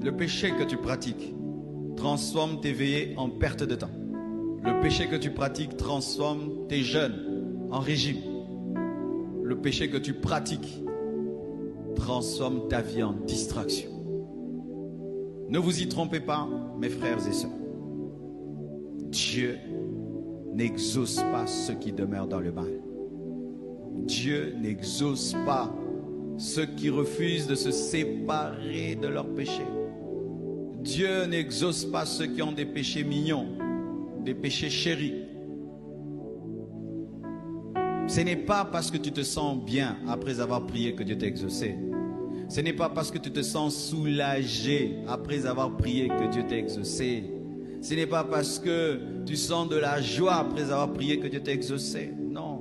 Le péché que tu pratiques transforme tes veillées en perte de temps. Le péché que tu pratiques transforme tes jeûnes en régime. Le péché que tu pratiques transforme ta vie en distraction. Ne vous y trompez pas, mes frères et sœurs. Dieu n'exauce pas ceux qui demeurent dans le mal. Dieu n'exauce pas ceux qui refusent de se séparer de leurs péchés. Dieu n'exauce pas ceux qui ont des péchés mignons, des péchés chéris. Ce n'est pas parce que tu te sens bien après avoir prié que Dieu t'a exaucé. Ce n'est pas parce que tu te sens soulagé après avoir prié que Dieu t'a exaucé. Ce n'est pas parce que tu sens de la joie après avoir prié que Dieu t'a exaucé. Non.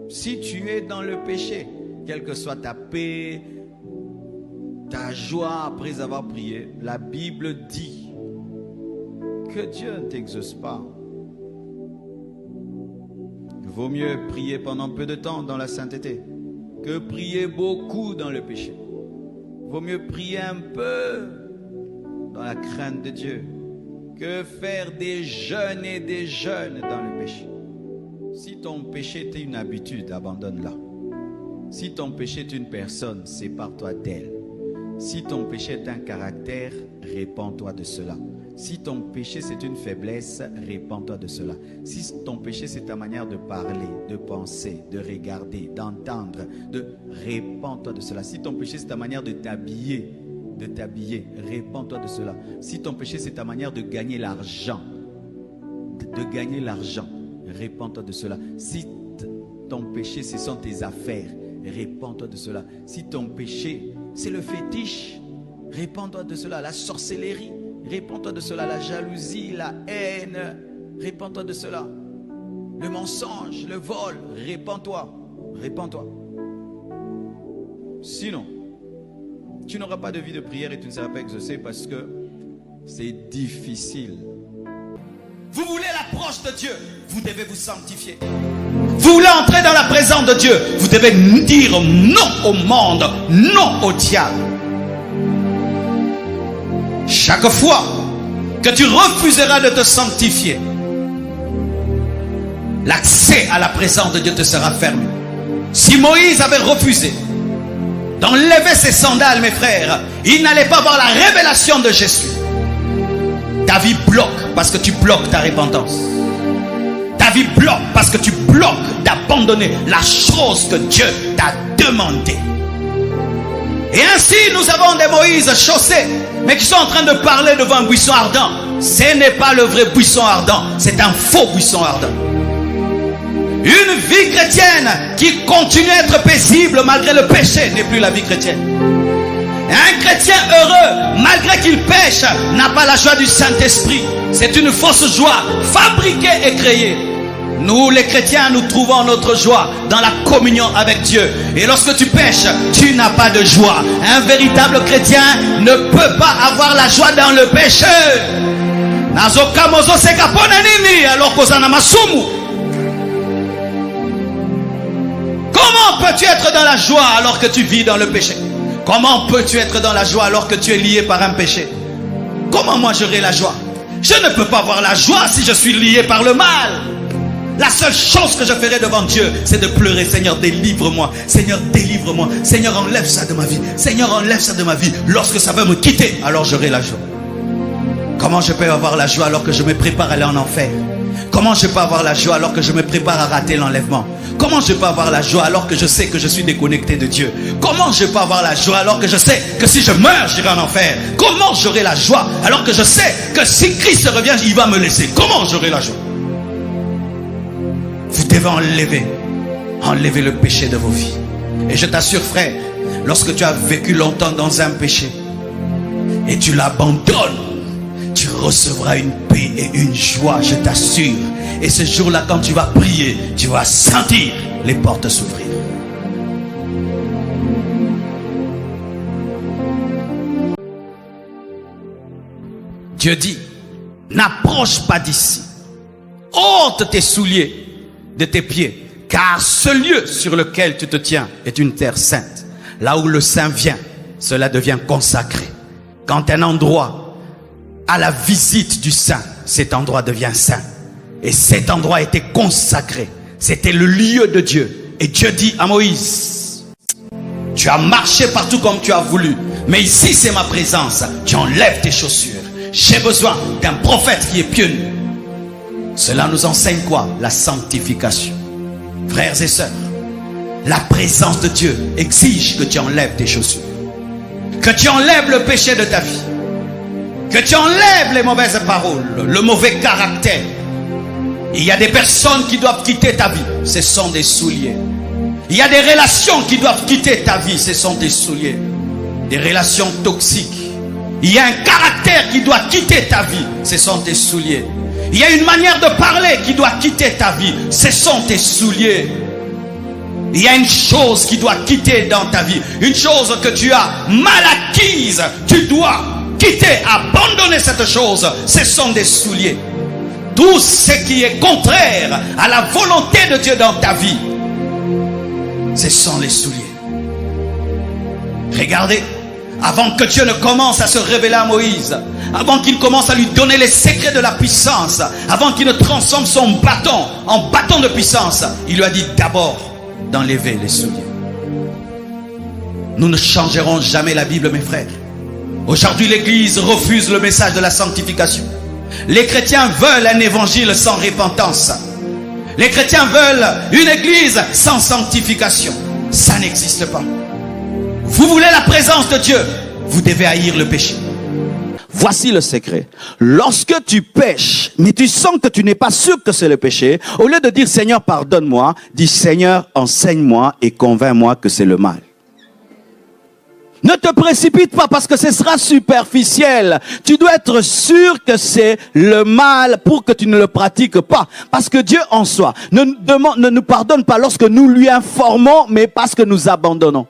Si tu es dans le péché, quelle que soit ta paix, ta joie après avoir prié, la Bible dit que Dieu ne t'exauce pas. Il vaut mieux prier pendant peu de temps dans la sainteté que prier beaucoup dans le péché. Il vaut mieux prier un peu dans la crainte de Dieu que faire des jeûnes et des jeûnes dans le péché. Si ton péché est une habitude, abandonne-la. Si ton péché est une personne, sépare-toi d'elle. Si ton péché est un caractère, répands-toi de cela. Si ton péché c'est une faiblesse, répands-toi de cela. Si ton péché c'est ta manière de parler, de penser, de regarder, d'entendre, répands-toi de cela. Si ton péché c'est ta manière de t'habiller, répands-toi de cela. Si ton péché c'est ta manière de gagner l'argent, répands-toi de cela. Si ton péché ce sont tes affaires, répands-toi de cela. Si ton péché c'est le fétiche, répands-toi de cela. La sorcellerie, répands-toi de cela. La jalousie, la haine, répands-toi de cela. Le mensonge, le vol, répands-toi. Sinon, tu n'auras pas de vie de prière et tu ne seras pas exaucé parce que c'est difficile. Vous voulez l'approche de Dieu, vous devez vous sanctifier. Vous voulez entrer dans la présence de Dieu, vous devez dire non au monde, non au diable. Chaque fois que tu refuseras de te sanctifier, l'accès à la présence de Dieu te sera fermé. Si Moïse avait refusé d'enlever ses sandales, mes frères, il n'allait pas voir la révélation de Jésus. Ta vie bloque parce que tu bloques ta repentance. Ta vie bloque parce que tu bloques d'abandonner la chose que Dieu t'a demandé. Et ainsi nous avons des Moïse chaussés, mais qui sont en train de parler devant un buisson ardent. Ce n'est pas le vrai buisson ardent, c'est un faux buisson ardent. Une vie chrétienne qui continue à être paisible malgré le péché n'est plus la vie chrétienne. Un chrétien heureux, malgré qu'il pêche, n'a pas la joie du Saint-Esprit. C'est une fausse joie, fabriquée et créée. Nous, les chrétiens, nous trouvons notre joie dans la communion avec Dieu. Et lorsque tu pêches, tu n'as pas de joie. Un véritable chrétien ne peut pas avoir la joie dans le péché. Comment peux-tu être dans la joie alors que tu vis dans le péché? Comment peux-tu être dans la joie alors que tu es lié par un péché? Comment moi j'aurai la joie? Je ne peux pas avoir la joie si je suis lié par le mal. La seule chose que je ferai devant Dieu, c'est de pleurer. Seigneur, délivre-moi. Seigneur, délivre-moi. Seigneur, enlève ça de ma vie. Seigneur, enlève ça de ma vie. Lorsque ça va me quitter, alors j'aurai la joie. Comment je peux avoir la joie alors que je me prépare à aller en enfer? Comment je peux avoir la joie alors que je me prépare à rater l'enlèvement? Comment je peux avoir la joie alors que je sais que je suis déconnecté de Dieu? Comment je peux avoir la joie alors que je sais que si je meurs, j'irai en enfer? Comment j'aurai la joie alors que je sais que si Christ revient, il va me laisser? Comment j'aurai la joie? Vous devez enlever le péché de vos vies. Et je t'assure, frère, lorsque tu as vécu longtemps dans un péché et tu l'abandonnes, tu recevras une paix et une joie, je t'assure. Et ce jour-là, quand tu vas prier, tu vas sentir les portes s'ouvrir. Dieu dit, n'approche pas d'ici. Ôte tes souliers de tes pieds, car ce lieu sur lequel tu te tiens est une terre sainte. Là où le Saint vient, cela devient consacré. Quand un endroit a la visite du saint, cet endroit devient saint. Et cet endroit était consacré. C'était le lieu de Dieu. Et Dieu dit à Moïse, tu as marché partout comme tu as voulu, mais ici c'est ma présence. Tu enlèves tes chaussures. J'ai besoin d'un prophète qui est pieux. Cela nous enseigne quoi? La sanctification. Frères et sœurs, la présence de Dieu exige que tu enlèves tes chaussures, que tu enlèves le péché de ta vie, que tu enlèves les mauvaises paroles, le mauvais caractère. Il y a des personnes qui doivent quitter ta vie, ce sont des souliers. Il y a des relations qui doivent quitter ta vie, ce sont des souliers. Des relations toxiques. Il y a un caractère qui doit quitter ta vie, ce sont tes souliers. Il y a une manière de parler qui doit quitter ta vie, ce sont tes souliers. Il y a une chose qui doit quitter dans ta vie, une chose que tu as mal acquise, tu dois quitter, abandonner cette chose, ce sont des souliers. Tout ce qui est contraire à la volonté de Dieu dans ta vie, ce sont les souliers. Regardez, avant que Dieu ne commence à se révéler à Moïse, avant qu'il commence à lui donner les secrets de la puissance, avant qu'il ne transforme son bâton en bâton de puissance, il lui a dit d'abord d'enlever les souliers. Nous ne changerons jamais la Bible, mes frères. Aujourd'hui, l'Église refuse le message de la sanctification. Les chrétiens veulent un évangile sans repentance. Les chrétiens veulent une église sans sanctification. Ça n'existe pas. Vous voulez la présence de Dieu, vous devez haïr le péché. Voici le secret. Lorsque tu pêches, mais tu sens que tu n'es pas sûr que c'est le péché, au lieu de dire Seigneur pardonne-moi, dis Seigneur enseigne-moi et convainc-moi que c'est le mal. Ne te précipite pas parce que ce sera superficiel. Tu dois être sûr que c'est le mal pour que tu ne le pratiques pas. Parce que Dieu en soi ne nous pardonne pas lorsque nous lui informons, mais parce que nous abandonnons.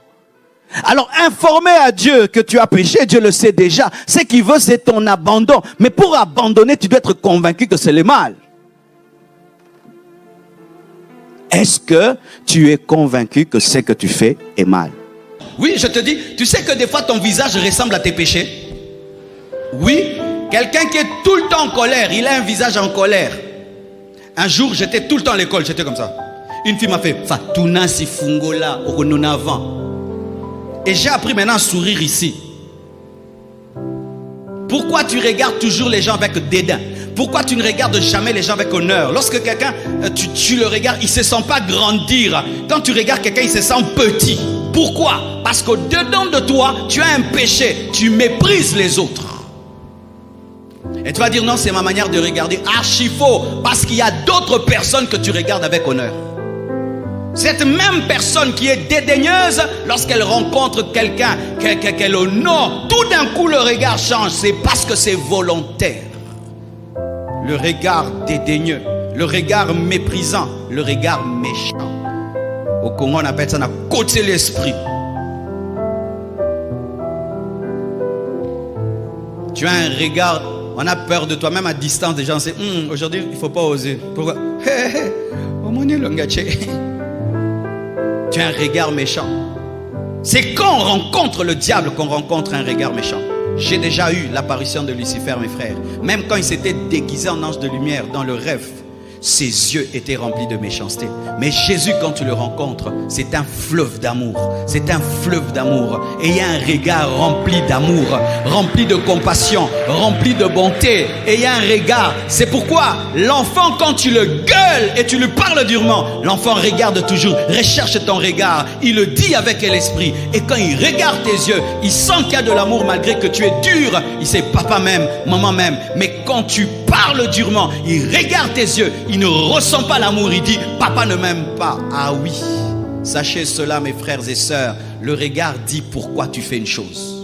Alors informer à Dieu que tu as péché, Dieu le sait déjà. Ce qu'il veut, c'est ton abandon. Mais pour abandonner, tu dois être convaincu que c'est le mal. Est-ce que tu es convaincu que ce que tu fais est mal? Oui, je te dis, tu sais que des fois ton visage ressemble à tes péchés. Oui, quelqu'un qui est tout le temps en colère, il a un visage en colère. Un jour, j'étais tout le temps à l'école, j'étais comme ça. Une fille m'a fait Fatuna si fungola okononavant. Et j'ai appris maintenant à sourire ici. Pourquoi tu regardes toujours les gens avec dédain? Pourquoi tu ne regardes jamais les gens avec honneur? Lorsque quelqu'un, tu le regardes, il ne se sent pas grandir. Quand tu regardes quelqu'un, il se sent petit. Pourquoi? Parce qu'au-dedans de toi, tu as un péché. Tu méprises les autres. Et tu vas dire non, c'est ma manière de regarder. Archi faux. Parce qu'il y a d'autres personnes que tu regardes avec honneur. Cette même personne qui est dédaigneuse, lorsqu'elle rencontre quelqu'un qu'elle honore, tout d'un coup le regard change. C'est parce que c'est volontaire. Le regard dédaigneux, le regard méprisant, le regard méchant. Au Congo, on appelle ça la côté l'esprit. Tu as un regard, on a peur de toi, même à distance, des gens disent aujourd'hui, il ne faut pas oser. Pourquoi? Tu as un regard méchant. C'est quand on rencontre le diable qu'on rencontre un regard méchant. J'ai déjà eu l'apparition de Lucifer, mes frères. Même quand il s'était déguisé en ange de lumière dans le rêve, ses yeux étaient remplis de méchanceté. Mais Jésus, quand tu le rencontres, c'est un fleuve d'amour. C'est un fleuve d'amour. Et il y a un regard rempli d'amour, rempli de compassion, rempli de bonté. Et il y a un regard. C'est pourquoi l'enfant, quand tu le gueules et tu lui parles durement, l'enfant regarde toujours, recherche ton regard. Il le dit avec l'esprit. Et quand il regarde tes yeux, il sent qu'il y a de l'amour malgré que tu es dur. Il sait papa m'aime, maman m'aime. Mais quand tu parles durement, il regarde tes yeux. Il ne ressent pas l'amour, il dit papa ne m'aime pas. Ah oui, sachez cela mes frères et sœurs, le regard dit pourquoi tu fais une chose.